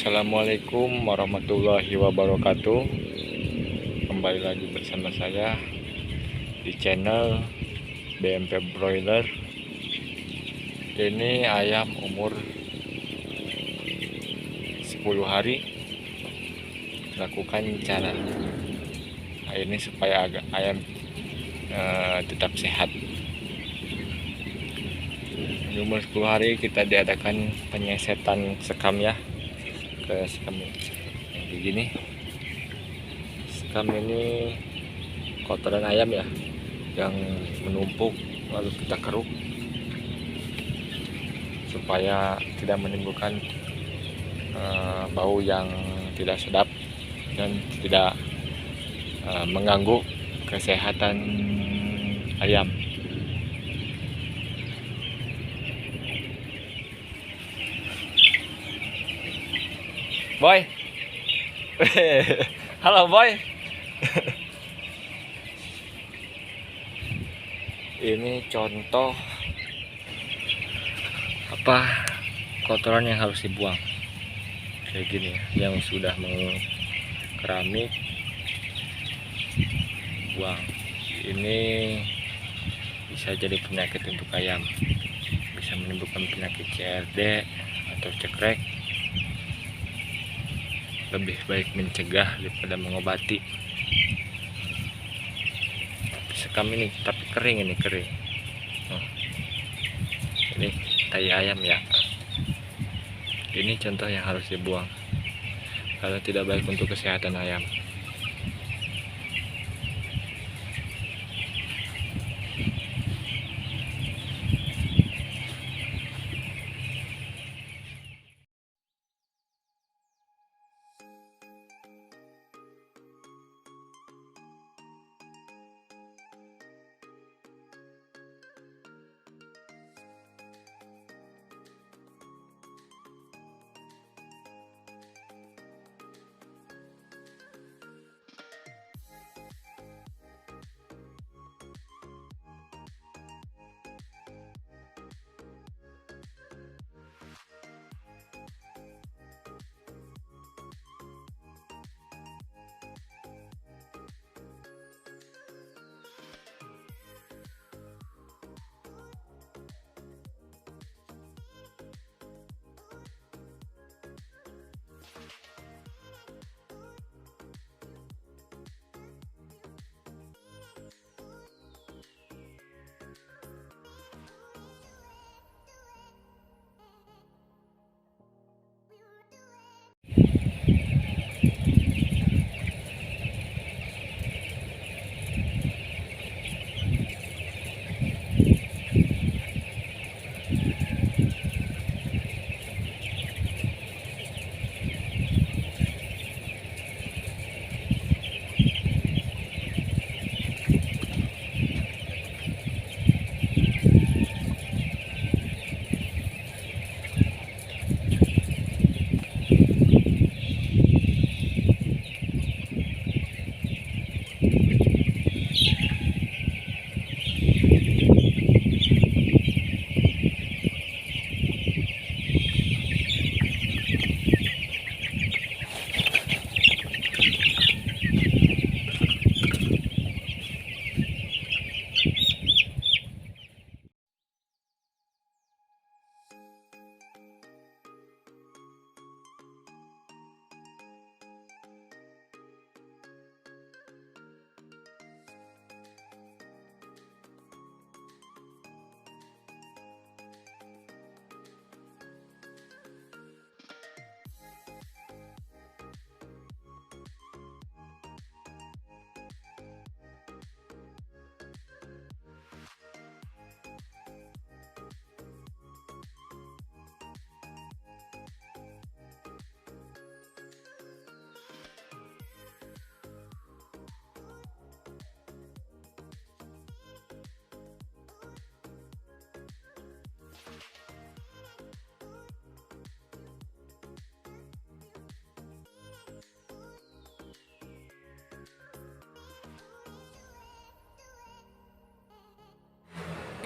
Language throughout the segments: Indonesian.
Assalamualaikum warahmatullahi wabarakatuh. Kembali lagi bersama saya di channel BMP Broiler. Ini ayam umur 10 hari. Lakukan cara ini supaya ayam tetap sehat. Di umur 10 hari kita diadakan penyesetan sekam ya, ke sekam yang begini. Sekam ini kotoran ayam ya yang menumpuk, lalu kita keruk supaya tidak menimbulkan bau yang tidak sedap dan tidak mengganggu kesehatan ayam. Boy. Halo Boy. Ini contoh kotoran yang harus dibuang. Kayak gini ya, yang sudah keramik, buang. Ini bisa jadi penyakit untuk ayam, bisa menimbulkan penyakit CRD atau cekrek. Lebih baik mencegah daripada mengobati. Sekam ini tapi kering, ini kering. Ini tai ayam ya. Ini contoh yang harus dibuang karena tidak baik untuk kesehatan ayam.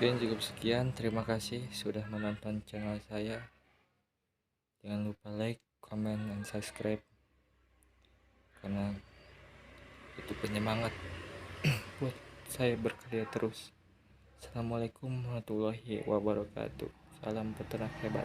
Oke, cukup sekian. Terima kasih sudah menonton channel saya. Jangan lupa like, comment, dan subscribe, karena itu penyemangat buat saya berkarya terus. Assalamualaikum warahmatullahi wabarakatuh. Salam peternak hebat.